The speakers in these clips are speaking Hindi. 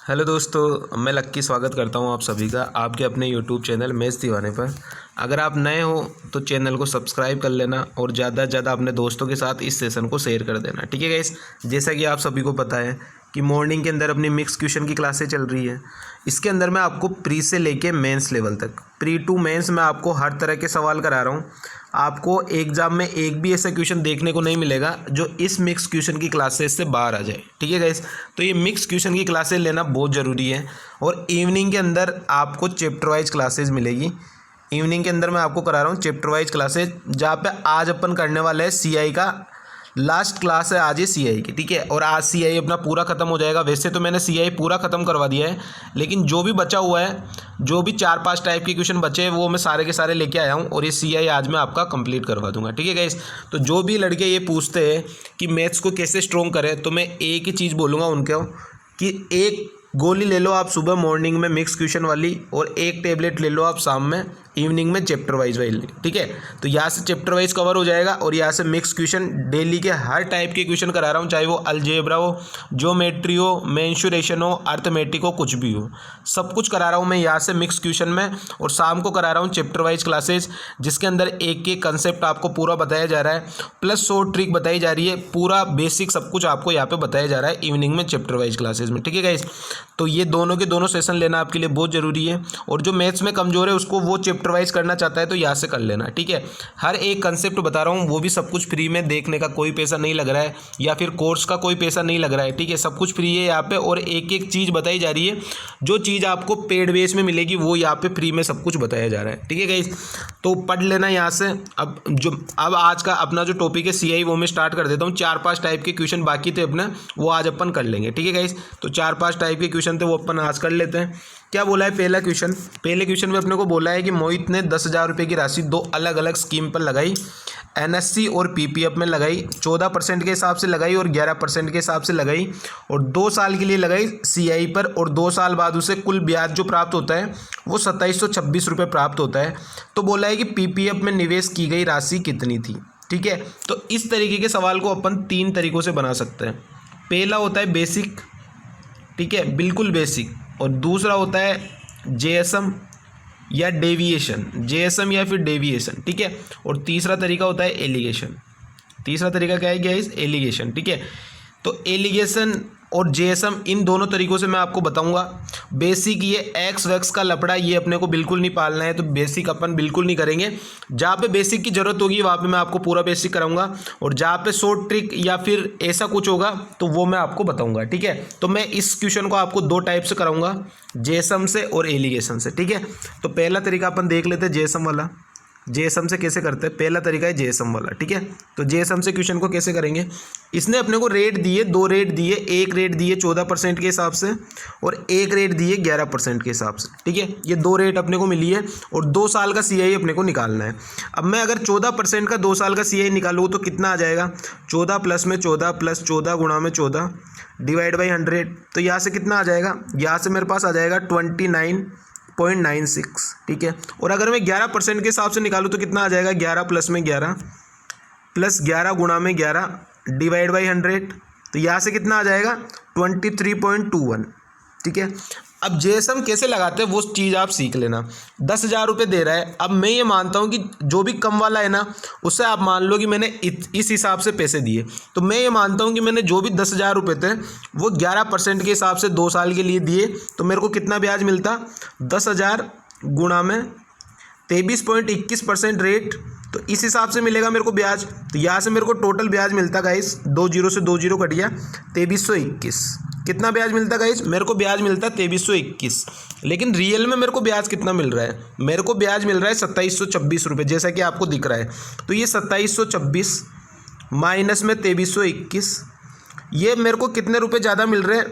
हेलो दोस्तों, मैं लक्की स्वागत करता हूं आप सभी का आपके अपने यूट्यूब चैनल मैथ्स दीवाने पर। अगर आप नए हो तो चैनल को सब्सक्राइब कर लेना और ज़्यादा से ज़्यादा अपने दोस्तों के साथ इस सेशन को शेयर कर देना। ठीक है गाइस, जैसा कि आप सभी को पता है कि मॉर्निंग के अंदर अपनी मिक्स क्वेश्चन की क्लासें चल रही है। इसके अंदर मैं आपको प्री से लेके मेंस लेवल तक, प्री टू मेंस में आपको हर तरह के सवाल करा रहा हूँ। आपको एग्जाम में एक भी ऐसा क्वेश्चन देखने को नहीं मिलेगा जो इस मिक्स क्वेश्चन की क्लासेस से बाहर आ जाए। ठीक है गाइस, तो ये मिक्स क्वेश्चन की क्लासेस लेना बहुत ज़रूरी है। और इवनिंग के अंदर आपको चैप्टर वाइज क्लासेस मिलेगी। इवनिंग के अंदर मैं आपको करा रहा हूँ चैप्टर वाइज क्लासेस, जहाँ पे आज अपन करने वाले हैं सीआई का लास्ट क्लास है। आज ही सीआई की, ठीक है। और आज सीआई अपना पूरा ख़त्म हो जाएगा। वैसे तो मैंने सीआई पूरा ख़त्म करवा दिया है, लेकिन जो भी बचा हुआ है, जो भी 4-5 टाइप के क्वेश्चन बचे हैं, वो मैं सारे के सारे लेके आया हूँ और ये सीआई आज मैं आपका कंप्लीट करवा दूंगा। ठीक है गाइस, तो जो भी लड़के ये पूछते हैं कि मैथ्स को कैसे स्ट्रॉन्ग करें, तो मैं एक ही चीज़ बोलूँगा उनको कि एक गोली ले लो आप सुबह मॉर्निंग में मिक्स क्वेश्चन वाली, और एक टेबलेट ले लो आप शाम में इवनिंग में चैप्टर वाइज वाली। ठीक है, तो यहाँ से चैप्टर वाइज कवर हो जाएगा और यहाँ से मिक्स क्वेश्चन डेली के हर टाइप के क्वेश्चन करा रहा हूँ, चाहे वो अलजेब्रा हो, ज्योमेट्री हो, मेंसुरेशन हो, अर्थमेटिक हो, कुछ भी हो, सब कुछ करा रहा हूँ मैं यहाँ से मिक्स क्वेश्चन में। और शाम को करा रहा हूँ चैप्टर वाइज क्लासेज, जिसके अंदर एक एक कंसेप्ट आपको पूरा बताया जा रहा है, प्लस 100 ट्रिक बताई जा रही है। पूरा बेसिक सब कुछ आपको यहाँ पे बताया जा रहा है इवनिंग में चैप्टर वाइज क्लासेज में। ठीक है गाइस, तो ये दोनों के दोनों सेशन लेना आपके लिए बहुत ज़रूरी है। और जो मैथ्स में कमज़ोर है उसको वो चैप्टर वाइज करना चाहता है तो यहाँ से कर लेना। ठीक है, हर एक कंसेप्ट बता रहा हूँ, वो भी सब कुछ फ्री में, देखने का कोई पैसा नहीं लग रहा है या फिर कोर्स का कोई पैसा नहीं लग रहा है। ठीक है, सब कुछ फ्री है यहाँ पे, और एक एक चीज़ बताई जा रही है। जो चीज़ आपको पेड बेस में मिलेगी वो यहाँ पे फ्री में सब कुछ बताया जा रहा है। ठीक है गाइस, तो पढ़ लेना यहाँ से। अब आज का अपना जो टॉपिक है सीआई, वो मैं स्टार्ट कर देता हूँ। 4-5 टाइप के क्वेश्चन बाकी थे अपना, वो आज अपन कर लेंगे। ठीक है गाइस, तो 4-5 टाइप के क्वेश्चन थे वो अपन आज कर लेते हैं। क्या बोला है पहला क्वेश्चन? पहले क्वेश्चन में अपने को बोला है कि मोहित ने 10,000 रुपये की राशि दो अलग अलग स्कीम पर लगाई। एनएससी और पीपीएफ में लगाई, 14% के हिसाब से लगाई और 11% के हिसाब से लगाई, और 2 साल के लिए लगाई सीआई पर, और 2 साल बाद उसे कुल ब्याज जो प्राप्त होता है वो 2726 रुपये प्राप्त होता है। तो बोला है कि पीपीएफ में निवेश की गई राशि कितनी थी। ठीक है, तो इस तरीके के सवाल को अपन 3 तरीक़ों से बना सकते हैं। पहला होता है बेसिक, ठीक है, बिल्कुल बेसिक, और दूसरा होता है जेएसएम या डेविएशन, जेएसएम या फिर डेविएशन। ठीक है, और तीसरा तरीका होता है एलिगेशन। तीसरा तरीका क्या है गाइस? एलिगेशन। ठीक है, तो एलिगेशन और जेएसएम, इन दोनों तरीकों से मैं आपको बताऊंगा। बेसिक ये एक्स वैक्स का लफड़ा ये अपने को बिल्कुल नहीं पालना है, तो बेसिक अपन बिल्कुल नहीं करेंगे। जहाँ पे बेसिक की ज़रूरत होगी वहाँ पे मैं आपको पूरा बेसिक कराऊंगा, और जहाँ पे शॉर्ट ट्रिक या फिर ऐसा कुछ होगा तो वो मैं आपको बताऊंगा। ठीक है, तो मैं इस क्वेश्चन को आपको 2 टाइप से कराऊंगा, जेएसएम से और एलिगेशन से। ठीक है, तो पहला तरीका अपन देख लेते हैं जेएसएम वाला। जेएसएम से कैसे करते हैं? पहला तरीका है जेएसएम वाला। ठीक है, तो जेएसएम से क्वेश्चन को कैसे करेंगे? इसने अपने को रेट दिए, 2 रेट दिए, एक रेट दिए 14% के हिसाब से और एक रेट दिए 11% के हिसाब से। ठीक है, ये 2 रेट अपने को मिली है और 2 साल का सीआई अपने को निकालना है। अब मैं अगर 14% का 2 साल का सीआई निकालूँ तो कितना आ जाएगा? 14 प्लस में 14 प्लस 14 गुणा में 14 डिवाइड बाई 100। तो यहाँ से कितना आ जाएगा? यहाँ से मेरे पास आ जाएगा 29.96। ठीक है, और अगर मैं 11% के हिसाब से निकालूँ तो कितना आ जाएगा? 11 प्लस में 11 प्लस 11 गुणा में 11 डिवाइड बाई 100। तो यहाँ से कितना आ जाएगा? 23.21। ठीक है, अब जेएसएम कैसे लगाते हैं वो चीज़ आप सीख लेना। 10,000 रुपये दे रहा है। अब मैं ये मानता हूँ कि जो भी कम वाला है ना, उससे आप मान लो कि मैंने इस हिसाब से पैसे दिए, तो मैं ये मानता हूँ कि मैंने जो भी 10,000 रुपये थे वो 11% के हिसाब से 2 साल के लिए दिए, तो मेरे को कितना ब्याज मिलता? 10,000 गुणा में 23.21% रेट, तो इस हिसाब से मिलेगा मेरे को ब्याज। तो यहाँ से मेरे को टोटल ब्याज मिलता गाइस, 2 जीरो से 2 जीरो कट गया, 2321। कितना ब्याज मिलता गाइस? मेरे को ब्याज मिलता 2321। लेकिन रियल में मेरे को ब्याज कितना मिल रहा है? मेरे को ब्याज मिल रहा है 2726 रुपये, जैसा कि आपको दिख रहा है। तो ये 2726 माइनस में 2321, ये मेरे को कितने रुपये ज़्यादा मिल रहे हैं?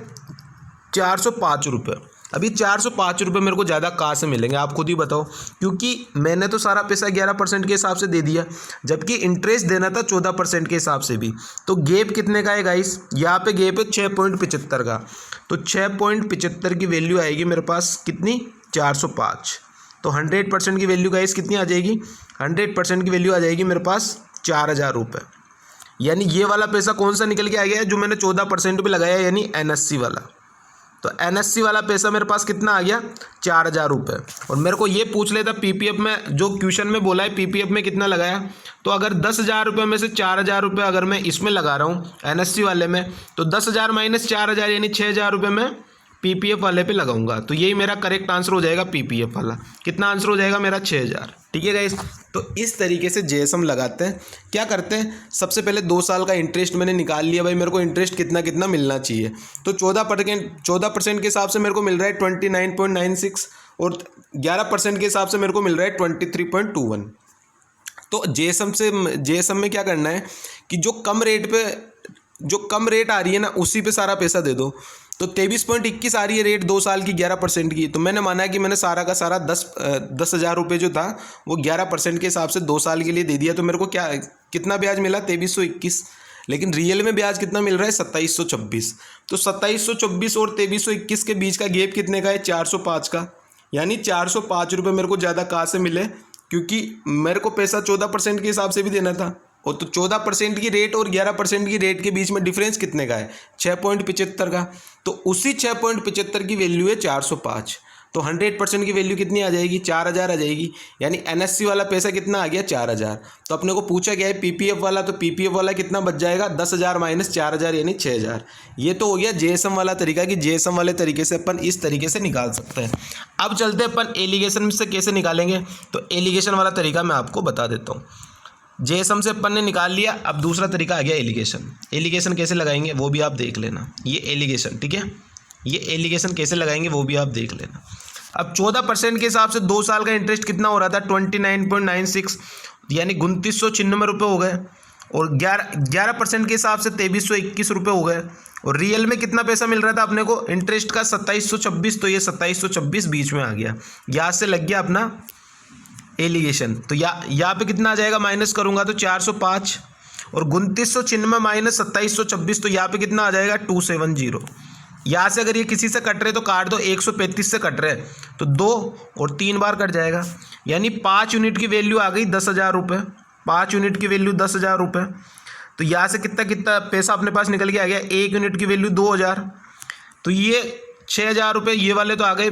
405 रुपये। अभी 405 रुपये मेरे को ज़्यादा कहाँ से मिलेंगे आप खुद ही बताओ, क्योंकि मैंने तो सारा पैसा 11% के हिसाब से दे दिया, जबकि इंटरेस्ट देना था 14% के हिसाब से भी। तो गेप कितने का है गाइस? यहाँ पे गेप है 6.75 का। तो 6.75 की वैल्यू आएगी मेरे पास कितनी? 405। तो 100% की वैल्यू गाइस कितनी आ जाएगी? 100% की वैल्यू आ जाएगी मेरे पास 4,000 रुपये। यानी ये वाला पैसा कौन सा निकल के आ गया है? जो मैंने 14% पे लगाया, यानी एनएससी वाला। तो एनएससी वाला पैसा मेरे पास कितना आ गया 4000 रुपये। और मेरे को ये पूछ लेता पीपीएफ में, जो क्वेश्चन में बोला है पीपीएफ में कितना लगाया, तो अगर 10,000 रुपये में से 4000 रुपये अगर मैं इसमें लगा रहा हूँ एनएससी वाले में, तो 10,000 माइनस 4000 यानी 6000 रुपये में पीपीएफ वाले पे लगाऊंगा। तो यही मेरा करेक्ट आंसर हो जाएगा पीपीएफ वाला। कितना आंसर हो जाएगा मेरा 6000। ठीक है गाइस, तो इस तरीके से जेएसएम लगाते हैं। क्या करते हैं, सबसे पहले 2 साल का इंटरेस्ट मैंने निकाल लिया, भाई मेरे को इंटरेस्ट कितना कितना मिलना चाहिए। तो 14% के हिसाब से मेरे को मिल रहा है 29.96 और 11% के हिसाब से मेरे को मिल रहा है 23.21। तो जेएसएम में क्या करना है कि जो कम रेट आ रही है ना उसी पे सारा पैसा दे दो। तो 23.21 आ रही है रेट 2 साल की 11% की। तो मैंने माना कि मैंने सारा का सारा 10,000 रुपये जो था वो 11% के हिसाब से 2 साल के लिए दे दिया। तो मेरे को कितना ब्याज मिला 2321, लेकिन रियल में ब्याज कितना मिल रहा है 2726। तो 2724 और 2321 के बीच का गैप कितने का है 405 का, यानी 405 रुपये मेरे को ज़्यादा कहाँ से मिले, क्योंकि मेरे को पैसा 14% के हिसाब से भी देना था। और तो 14% की रेट और 11% की रेट के बीच में डिफरेंस कितने का है 6.75 का। तो उसी 6.75 की वैल्यू है 405। तो 100% की वैल्यू कितनी आ जाएगी 4000 आ जाएगी, यानी एनएससी वाला पैसा कितना आ गया 4000। तो अपने को पूछा गया है पीपीएफ वाला, तो पीपीएफ वाला कितना बच जाएगा 10,000 माइनस 4000 यानी 6000। ये तो हो गया जेएसएम वाला तरीका कि जेएसएम वाले तरीके से अपन इस तरीके से निकाल सकते हैं। अब चलते हैं अपन एलिगेशन से कैसे निकालेंगे। तो एलिगेशन वाला तरीका मैं आपको बता देता हूँ। जेएसएम से अपन ने निकाल लिया, अब दूसरा तरीका आ गया एलिगेशन। एलिगेशन कैसे लगाएंगे वो भी आप देख लेना। ये एलिगेशन, ठीक है, ये एलिगेशन कैसे लगाएंगे वो भी आप देख लेना। अब 14% के हिसाब से 2 साल का इंटरेस्ट कितना हो रहा था 29.96 यानी 2996 रुपये हो गए। और 11% के हिसाब से 2321 रुपये हो गए। और रियल में कितना पैसा मिल रहा था अपने को इंटरेस्ट का 2726। तो ये 2726 बीच में आ गया, यहाँ से लग गया अपना एलिगेशन। तो यहाँ पे कितना आ जाएगा, माइनस करूंगा तो 405 और 2996 माइनस 2726, तो यहाँ पे कितना आ जाएगा 270। यहाँ से अगर ये किसी से कट रहे तो काट दो, 135 से कट रहे तो 2 और 3 बार कट जाएगा, यानी 5 यूनिट की वैल्यू आ गई 10,000 रुपये। 5 यूनिट की वैल्यू 10,000 रुपये। तो यहाँ से कितना पैसा अपने पास निकल के आ गया, 1 यूनिट की वैल्यू 2000। तो ये 6000 रुपये ये वाले तो आ गए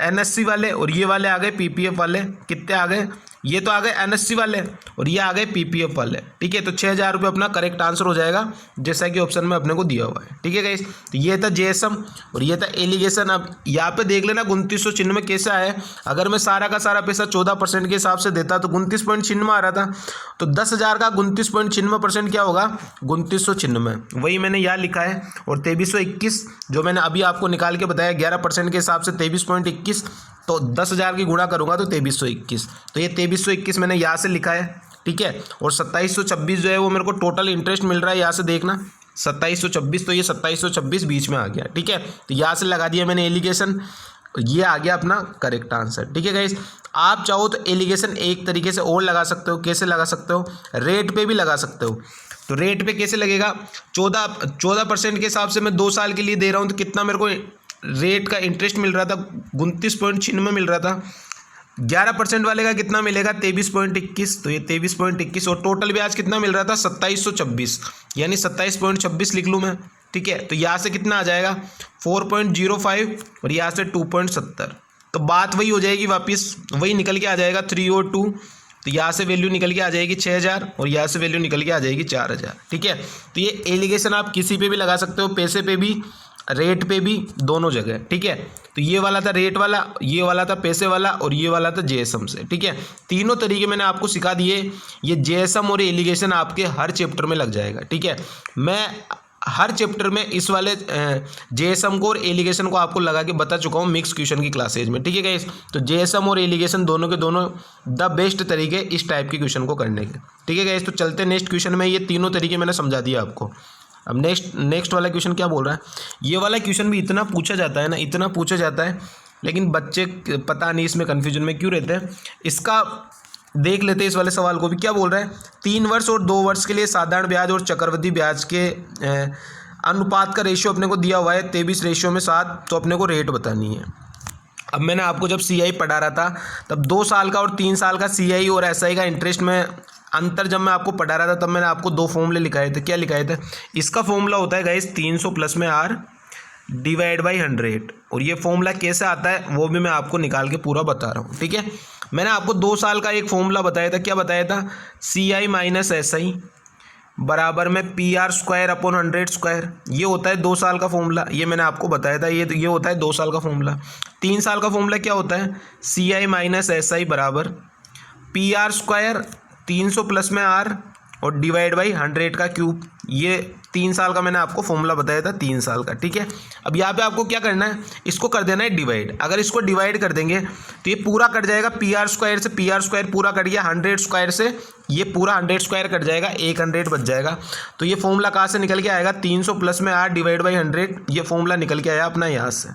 एनएससी वाले, और ये वाले आ गए पीपीएफ वाले। कितने आ गए, ये तो आ गए एनएससी वाले और ये आ गए पीपीएफ वाले। ठीक है, तो 6000 रुपये अपना करेक्ट आंसर हो जाएगा, जैसा कि ऑप्शन में अपने को दिया हुआ है। ठीक है गाइस, तो ये था जेएसएम और ये था एलिगेशन। अब यहाँ पे देख लेना 2996 कैसा है। अगर मैं सारा का सारा पैसा 14% के हिसाब से देता तो 29.96 आ रहा था। तो 10,000 का 29.96% क्या होगा 2996, वही मैंने यहाँ लिखा है। और 2321 जो मैंने अभी आपको निकाल के बताया 11% के हिसाब से 23.21, तो 10,000 की गुणा करूंगा तो 2321। तो ये 2321 मैंने यहाँ से लिखा है। ठीक है, और 2726 जो है वो मेरे को टोटल इंटरेस्ट मिल रहा है, यहाँ से देखना 2726, तो ये 2726 बीच में आ गया। ठीक है, तो यहाँ से लगा दिया मैंने एलिगेशन, ये आ गया अपना करेक्ट आंसर। ठीक है गाइस, आप चाहो तो एलिगेशन एक तरीके से और लगा सकते हो। कैसे लगा सकते हो, रेट पे भी लगा सकते हो। तो रेट पे कैसे लगेगा, 14% के हिसाब से मैं 2 साल के लिए दे रहा हूँ, तो कितना मेरे को रेट का इंटरेस्ट मिल रहा था 29.96 मिल रहा था। 11% वाले का कितना मिलेगा 23.21, तो ये 23.21 और टोटल ब्याज कितना मिल रहा था 2726, यानी 27.26 लिख लूँ मैं। ठीक है, तो यहाँ से कितना आ जाएगा 4.05 और यहाँ से 2.70। तो बात वही हो जाएगी, वापस वही निकल के आ जाएगा 3 और 2। तो यहाँ से वैल्यू निकल के आ जाएगी 6000 और यहाँ से वैल्यू निकल के आ जाएगी 4000। ठीक है, तो ये एलिगेशन आप किसी पे भी लगा सकते हो, पैसे पे भी, रेट पे भी, दोनों जगह। ठीक है, तो ये वाला था रेट वाला, ये वाला था पैसे वाला और ये वाला था जेएसएम से। ठीक है, तीनों तरीके मैंने आपको सिखा दिए। ये जेएसएम और एलिगेशन आपके हर चैप्टर में लग जाएगा। ठीक है, मैं हर चैप्टर में इस वाले जेएसएम को और एलिगेशन को आपको लगा के बता चुका हूँ मिक्स क्वेश्चन की क्लासेज में। ठीक है गाइस, तो जेएसएम और एलिगेशन दोनों के दोनों द बेस्ट तरीके इस टाइप के क्वेश्चन को करने के। ठीक है गाइस, तो चलते नेक्स्ट क्वेश्चन में। ये तीनों तरीके मैंने समझा दिया आपको। अब नेक्स्ट वाला क्वेश्चन क्या बोल रहा है, ये वाला क्वेश्चन भी इतना पूछा जाता है ना, इतना पूछा जाता है, लेकिन बच्चे पता नहीं इसमें कन्फ्यूजन में क्यों रहते हैं। इसका देख लेते हैं इस वाले सवाल को भी। क्या बोल रहा है, 3 वर्ष और 2 वर्ष के लिए साधारण ब्याज और चक्रवृद्धि ब्याज के अनुपात का रेशियो अपने को दिया हुआ है 23:7। तो अपने को रेट बतानी है। अब मैंने आपको जब सीआई पढ़ा रहा था तब 2 साल का और 3 साल का सीआई और एसआई का इंटरेस्ट में अंतर जब मैं आपको पढ़ा रहा था तब मैंने आपको 2 फॉर्मूले लिखाए थे। क्या लिखाए थे, इसका फॉर्मूला होता है गाइस 300 प्लस में आर डिवाइड बाई 100। और ये फॉर्मूला कैसे आता है वो भी मैं आपको निकाल के पूरा बता रहा हूँ, ठीक है। मैंने आपको 2 साल का एक फॉर्मूला बताया था, क्या बताया था, CI माइनस SI बराबर में PR स्क्वायर अपॉन 100 स्क्वायर। ये होता है 2 साल का फॉर्मूला, ये मैंने आपको बताया था। ये होता है 2 साल का फॉर्मूला। 3 साल का फॉर्मूला क्या होता है, CI माइनस SI बराबर PR स्क्वायर 300 प्लस में R और डिवाइड बाई 100 का क्यूब। ये 3 साल का मैंने आपको फॉर्मूला बताया था, 3 साल का, ठीक है। अब यहाँ पे आपको क्या करना है, इसको कर देना है डिवाइड। अगर इसको डिवाइड कर देंगे तो ये पूरा कट जाएगा, PR स्क्वायर से PR स्क्वायर पूरा कट गया, 100 स्क्वायर से ये पूरा 100 स्क्वायर कट जाएगा, एक 100 बच जाएगा। तो ये फॉर्मूला कहाँ से निकल के आएगा, 300 प्लस में R डिवाइड बाई 100, ये फॉर्मूला निकल के आया अपना यहाँ से,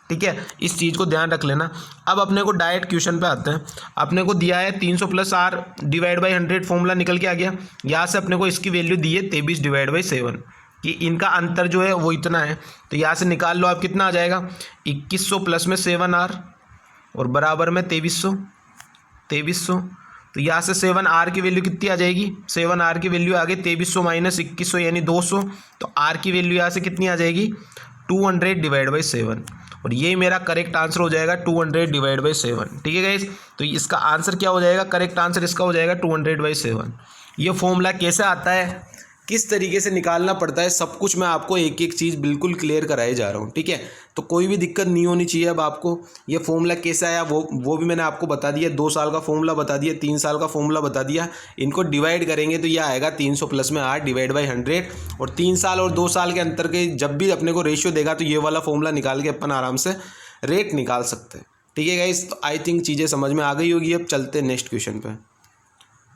ठीक है। इस चीज़ को ध्यान रख लेना। अब अपने को डायरेक्ट क्वेश्चन पे आते हैं। अपने को दिया है 300 plus R divide by 100, formula निकल के आ गया। यहाँ से अपने को इसकी वैल्यू दी है 23 डिवाइड बाई 7, कि इनका अंतर जो है वो इतना है। तो यहाँ से निकाल लो आप, कितना आ जाएगा, 2100 प्लस में 7R और बराबर में 2300। तो यहाँ से 7R की वैल्यू कितनी आ जाएगी, 7R की वैल्यू आ गई 2300 माइनस 2100 यानी 200। तो R की वैल्यू यहाँ से कितनी आ जाएगी, 200 डिवाइड बाई 7। और ये मेरा करेक्ट आंसर हो जाएगा 200 डिवाइड बाई 7, ठीक है गाइस। तो इसका आंसर क्या हो जाएगा, करेक्ट आंसर इसका हो जाएगा 200 बाई 7। ये फॉर्मूला कैसे आता है, किस तरीके से निकालना पड़ता है, सब कुछ मैं आपको एक एक चीज़ बिल्कुल क्लियर कराए जा रहा हूँ, ठीक है। तो कोई भी दिक्कत नहीं होनी चाहिए। अब आपको ये फॉर्मूला कैसे आया वो भी मैंने आपको बता दिया। 2 साल का फॉर्मूला बता दिया, 3 साल का फॉर्मूला बता दिया। इनको डिवाइड करेंगे तो ये आएगा 300 प्लस में R डिवाइड बाई 100। और 3 साल और 2 साल के अंतर के जब भी अपने को रेशियो देगा तो ये वाला फॉर्मूला निकाल के अपन आराम से रेट निकाल सकते हैं, ठीक है गाइस। तो आई थिंक चीज़ें समझ में आ गई होगी। अब चलते हैं नेक्स्ट क्वेश्चन पे।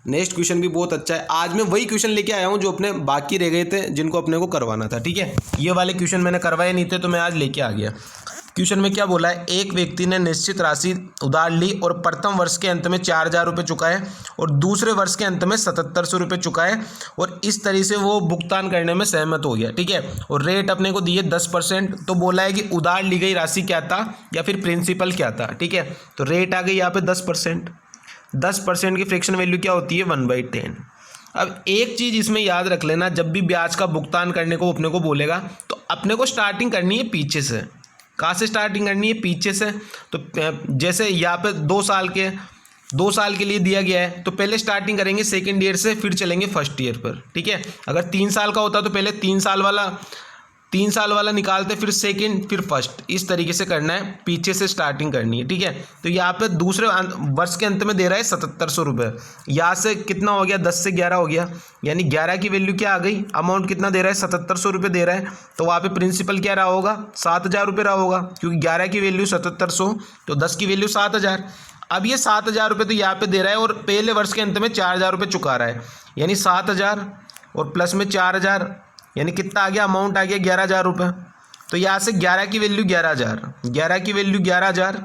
नेक्स्ट क्वेश्चन भी बहुत अच्छा है। आज मैं वही क्वेश्चन लेके आया हूँ जो अपने बाकी रह गए थे, जिनको अपने को करवाना था, ठीक है। ये वाले क्वेश्चन मैंने करवाए नहीं थे तो मैं आज लेके आ गया। क्वेश्चन में क्या बोला है, एक व्यक्ति ने निश्चित राशि उधार ली और प्रथम वर्ष के अंत में 4000 रुपये चुकाए और दूसरे वर्ष के अंत में 7700 रुपये चुकाए और इस तरह से वो भुगतान करने में सहमत हो गया, ठीक है। और रेट अपने को दिए 10%। तो बोला है कि उधार ली गई राशि क्या था या फिर प्रिंसिपल क्या था, ठीक है। तो रेट आ गई यहाँ पे 10%। 10% की फ्रैक्शन वैल्यू क्या होती है, 1/10। अब एक चीज़ इसमें याद रख लेना, जब भी ब्याज का भुगतान करने को अपने को बोलेगा तो अपने को स्टार्टिंग करनी है पीछे से। कहाँ से स्टार्टिंग करनी है, पीछे से। तो जैसे यहाँ पे 2 साल के लिए दिया गया है तो पहले स्टार्टिंग करेंगे सेकेंड ईयर से, फिर चलेंगे फर्स्ट ईयर पर, ठीक है। अगर 3 साल का होता तो पहले 3 साल वाला निकालते, फिर सेकंड, फिर फर्स्ट, इस तरीके से करना है, पीछे से स्टार्टिंग करनी है, ठीक है। तो यहाँ पे दूसरे वर्ष के अंत में दे रहा है 7700 रुपये। यहाँ से कितना हो गया, 10 से 11 हो गया, यानी 11 की वैल्यू क्या आ गई, अमाउंट कितना दे रहा है, 7700 रुपये दे रहा है। तो वहाँ पे प्रिंसिपल क्या रहा होगा, 7000 रुपये रहा होगा, क्योंकि 11 की वैल्यू 7700 तो 10 की वैल्यू 7000। अब ये 7000 रुपये तो यहाँ पे दे रहा है और पहले वर्ष के अंत में 4000 रुपये चुका रहा है, यानी 7000 और प्लस में 4000, यानी कितना आ गया, अमाउंट आ गया 11000 रुपये। तो यहाँ से 11 की वैल्यू 11000, 11 की वैल्यू 11000,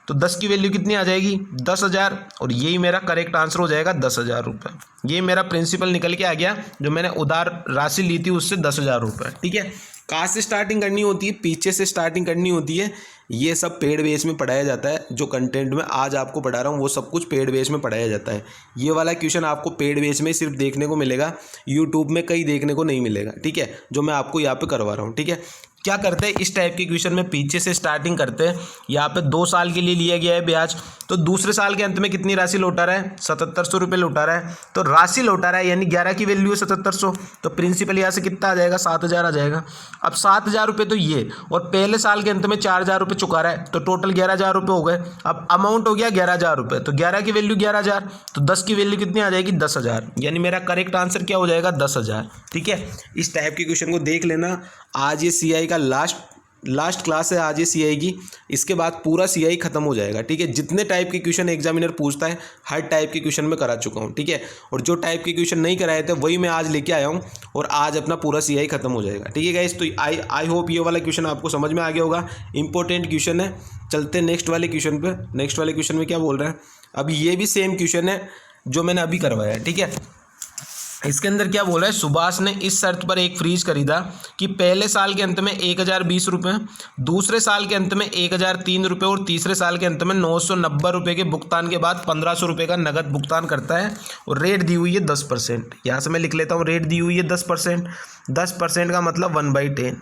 तो 10 की वैल्यू कितनी आ जाएगी, 10000। और यही मेरा करेक्ट आंसर हो जाएगा 10000 रुपये। ये मेरा प्रिंसिपल निकल के आ गया, जो मैंने उधार राशि ली थी उससे 10000 रुपये, ठीक है। कहाँ से स्टार्टिंग करनी होती है, पीछे से स्टार्टिंग करनी होती है। ये सब पेड बेस में पढ़ाया जाता है। जो कंटेंट में आज आपको पढ़ा रहा हूँ वो सब कुछ पेड बेस में पढ़ाया जाता है। ये वाला क्वेश्चन आपको पेड बेस में सिर्फ देखने को मिलेगा, यूट्यूब में कहीं देखने को नहीं मिलेगा, ठीक है, जो मैं आपको यहाँ पे करवा रहा हूँ, ठीक है। क्या करते हैं, इस टाइप के क्वेश्चन में पीछे से स्टार्टिंग करते हैं। यहाँ पे 2 साल के लिए लिया गया है ब्याज, तो दूसरे साल के अंत में कितनी राशि लौटा रहा है, 7700 रुपये लौटा रहा है। तो राशि लौटा रहा है यानी 11 की वैल्यू है 7700, तो प्रिंसिपल यहाँ से कितना आ जाएगा, 7000 आ जाएगा। अब 7000 रुपये तो ये, और पहले साल के अंत में 4000 रुपये चुका रहा है, तो टोटल 11000 रुपये हो गए। अब अमाउंट हो गया 11000 रुपये, तो 11 की वैल्यू 11000, तो 10 की वैल्यू कितनी आ जाएगी, 10000, यानी मेरा करेक्ट आंसर क्या हो जाएगा, 10000, ठीक है। इस टाइप के क्वेश्चन को देख लेना। आज ये CI का लास्ट क्लास है, आज ये CI की, इसके बाद पूरा CI खत्म हो जाएगा, ठीक है। जितने टाइप के क्वेश्चन एग्जामिनर पूछता है हर टाइप के क्वेश्चन में करा चुका हूँ, ठीक है। और जो टाइप के क्वेश्चन नहीं कराए थे वही मैं आज लेके आया हूँ, और आज अपना पूरा CI खत्म हो जाएगा, ठीक है गाइस। तो आई होप ये वाला क्वेश्चन आपको समझ में आ गया होगा। इंपॉर्टेंट क्वेश्चन है। चलते हैं नेक्स्ट वाले क्वेश्चन पे। नेक्स्ट वाले क्वेश्चन में क्या बोल रहा है, अभी ये भी सेम क्वेश्चन है जो मैंने अभी करवाया है, ठीक है। इसके अंदर क्या बोल रहा है, सुभाष ने इस शर्त पर एक फ्रिज खरीदा कि पहले साल के अंत में 1020 रुपये, दूसरे साल के अंत में 1003 रुपये और तीसरे साल के अंत में 990 रुपये के भुगतान के बाद 1500 रुपये का नगद भुगतान करता है, और रेट दी हुई है 10%। यहाँ से मैं लिख लेता हूँ, रेट दी हुई है 10%। 10% का मतलब 1/10,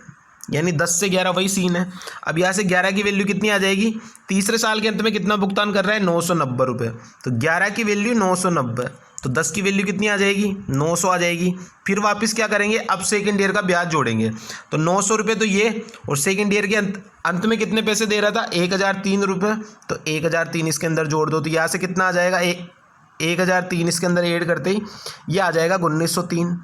यानी 10 से 11 वही सीन है। अब यहाँ से 11 की वैल्यू कितनी आ जाएगी, तीसरे साल के अंत में कितना भुगतान कर रहा है, 990 रुपये। तो 11 की वैल्यू 990, तो 10 की वैल्यू कितनी आ जाएगी, 900 आ जाएगी। फिर वापस क्या करेंगे, अब सेकेंड ईयर का ब्याज जोड़ेंगे। तो 900 रुपये तो ये, और सेकेंड ईयर के अंत में कितने पैसे दे रहा था, 1003 रुपये। तो 1003 इसके अंदर जोड़ दो, तो यहाँ से कितना आ जाएगा, 1003 इसके अंदर ऐड करते ही ये आ जाएगा 1903।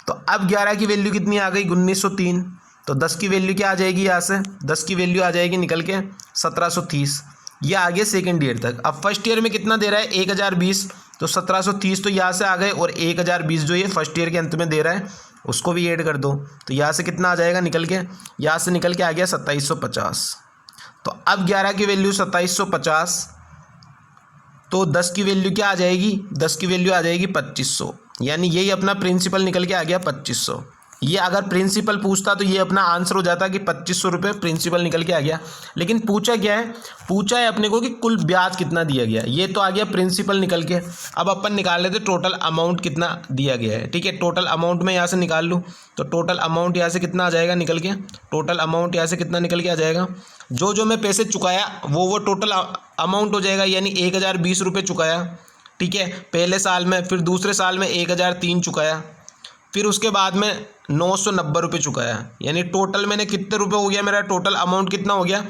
तो अब 11 की वैल्यू कितनी आ गई, 1903। तो 10 की वैल्यू क्या आ जाएगी, यहाँ से 10 की वैल्यू आ जाएगी निकल के 1730। ये आ गया सेकेंड ईयर तक। अब फर्स्ट ईयर में कितना दे रहा है, 1020, तो 1730 तो यहाँ से आ गए, और 1020 जो ये फर्स्ट ईयर के अंत में दे रहा है उसको भी ऐड कर दो। तो यहाँ से कितना आ जाएगा निकल के, यहाँ से निकल के आ गया 2750। तो अब 11 की वैल्यू 2750, तो 10 की वैल्यू क्या आ जाएगी, 10 की वैल्यू आ जाएगी 2500। यानी यही अपना प्रिंसिपल निकल के आ गया 2500। ये अगर प्रिंसिपल पूछता तो ये अपना आंसर हो जाता कि 2500 रुपये प्रिंसिपल निकल के आ गया। लेकिन पूछा क्या है, पूछा है अपने को कि कुल ब्याज कितना दिया गया। ये तो आ गया प्रिंसिपल निकल के। अब अपन निकाल लेते टोटल अमाउंट कितना दिया गया है। ठीक है, टोटल अमाउंट में यहाँ से निकाल लूँ, तो टोटल अमाउंट यहाँ से कितना आ जाएगा निकल के, टोटल अमाउंट यहाँ से कितना निकल के आ जाएगा, जो मैं पैसे चुकाया वो टोटल अमाउंट हो जाएगा। यानी 1020 रुपये चुकाया, ठीक है, पहले साल में। फिर दूसरे साल में 1003 चुकाया, फिर उसके बाद में 990 रुपये चुकाया। यानी टोटल मैंने कितने रुपए हो गया, मेरा टोटल अमाउंट कितना हो गया,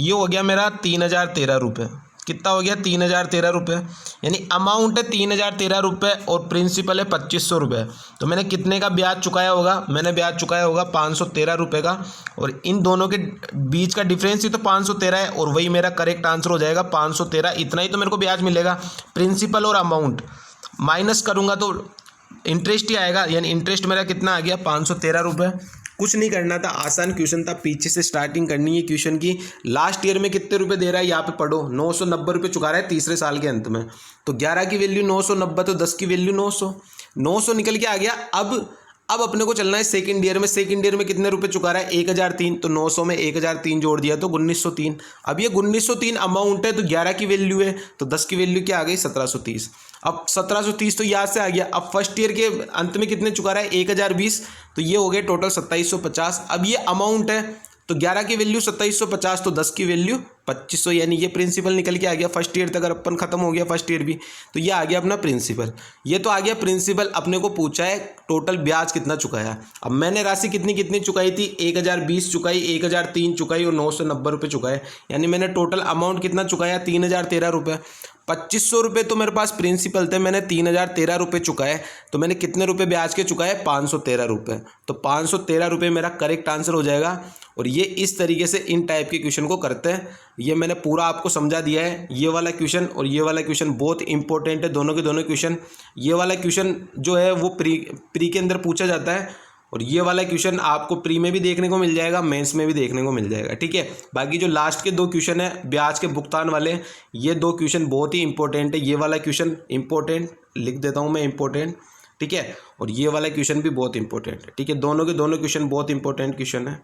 ये हो गया मेरा 3013 रुपये। कितना हो गया, 3013 रुपये। यानी अमाउंट है 3013 रुपये और प्रिंसिपल है 2500 रुपये। तो मैंने कितने का ब्याज चुकाया होगा, मैंने ब्याज चुकाया होगा 513 रुपये का, और इन दोनों के बीच का डिफरेंस ही तो 513 है, और वही मेरा करेक्ट आंसर हो जाएगा 513। इतना ही तो मेरे को ब्याज मिलेगा। प्रिंसिपल और अमाउंट माइनस करूँगा तो इंटरेस्ट ही आएगा। यानी इंटरेस्ट मेरा कितना आ गया, 513 रुपये। कुछ नहीं करना था, आसान क्वेश्चन था, पीछे से स्टार्टिंग करनी है क्वेश्चन की। लास्ट ईयर में कितने रुपए दे रहा है यहाँ पे पढ़ो, 990 रुपये चुका रहा है तीसरे साल के अंत में। तो 11 की वैल्यू 990, तो 10 की वैल्यू 900 निकल के आ गया। अब अपने को चलना है सेकंड ईयर में। सेकंड ईयर में कितने रुपए चुका रहा है, 1003। तो 900 में 1003 जोड़ दिया तो 1903। अब ये 1903 अमाउंट है, तो 11 की वैल्यू है, तो 10 की वैल्यू क्या आ गई, 1730। अब 1730 तो यहाँ से आ गया। अब फर्स्ट ईयर के अंत में कितने चुका रहा है, 1020, तो ये हो गए टोटल 2750। अब ये अमाउंट है, तो 11 की वैल्यू 2750, तो 10 की वैल्यू 2500। यानी ये प्रिंसिपल निकल के आ गया। फर्स्ट ईयर तक अपन खत्म हो गया, फर्स्ट ईयर भी। तो ये आ गया अपना प्रिंसिपल। ये तो आ गया प्रिंसिपल। अपने को पूछा है टोटल ब्याज कितना चुकाया। अब मैंने राशि कितनी चुकाई थी, 1020 चुकाई, 1003 चुकाई और 990 रुपये चुकाए। यानी मैंने टोटल अमाउंट कितना चुकाया, 3013 रुपये। 2500 रुपये तो मेरे पास प्रिंसिपल थे, मैंने 3013 रुपये चुकाए। तो मैंने कितने रुपए ब्याज के चुकाए, 513 रुपये। तो 513 रुपये मेरा करेक्ट आंसर हो जाएगा। और ये इस तरीके से इन टाइप के क्वेश्चन को करते हैं। ये मैंने पूरा आपको समझा दिया है। ये वाला क्वेश्चन और ये वाला क्वेश्चन बहुत इंपॉर्टेंट है, दोनों के दोनों क्वेश्चन। ये वाला क्वेश्चन जो है वो प्री के अंदर पूछा जाता है, और ये वाला क्वेश्चन आपको प्री में भी देखने को मिल जाएगा, मेंस में भी देखने को मिल जाएगा। ठीक है, बाकी जो लास्ट के 2 क्वेश्चन है ब्याज के भुगतान वाले, ये 2 क्वेश्चन बहुत ही इंपॉर्टेंट है। ये वाला क्वेश्चन इंपॉर्टेंट लिख देता हूँ मैं, इंपॉर्टेंट। ठीक है, और ये वाला क्वेश्चन भी बहुत इंपॉर्टेंट है। ठीक है, दोनों के दोनों क्वेश्चन बहुत इंपॉर्टेंट क्वेश्चन है।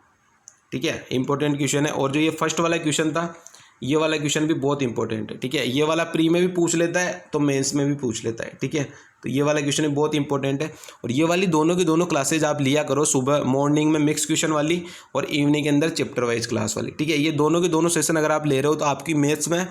ठीक है, इंपॉर्टेंट क्वेश्चन है। और जो ये फर्स्ट वाला क्वेश्चन था, ये वाला क्वेश्चन भी बहुत इंपॉर्टेंट है। ठीक है, ये वाला प्री में भी पूछ लेता है तो मेंस में भी पूछ लेता है। ठीक है, तो ये वाला क्वेश्चन बहुत इंपॉर्टेंट है। और ये वाली दोनों की दोनों क्लासेज आप लिया करो, सुबह मॉर्निंग में मिक्स क्वेश्चन वाली और इवनिंग के अंदर चैप्टर वाइज क्लास वाली। ठीक है, ये दोनों के दोनों सेशन अगर आप ले रहे हो तो आपकी मैथ्स में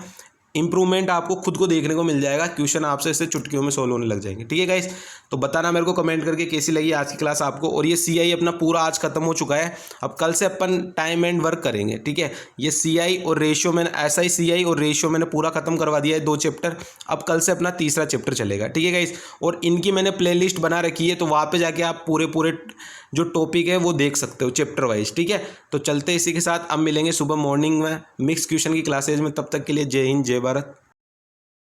इंप्रूवमेंट आपको खुद को देखने को मिल जाएगा। क्वेश्चन आपसे इससे चुटकियों में सोल्व होने लग जाएंगे। ठीक है गाइस, तो बताना मेरे को कमेंट करके कैसी लगी आज की क्लास आपको। और ये सीआई अपना पूरा आज खत्म हो चुका है। अब कल से अपन टाइम एंड वर्क करेंगे। ठीक है, ये सीआई और रेशियो मैंने SI CI और रेशियो मैंने पूरा खत्म करवा दिया है, 2 चैप्टर। अब कल से अपना तीसरा चैप्टर चलेगा। ठीक है गाइस, और इनकी मैंने प्लेलिस्ट बना रखी है, तो वहाँ पे जाके आप पूरे जो टॉपिक है वो देख सकते हो चैप्टर वाइज। ठीक है, तो चलते इसी के साथ अब मिलेंगे सुबह मॉर्निंग में मिक्स क्वेश्चन की क्लासेज में। तब तक के लिए जय हिंद, जय भारत।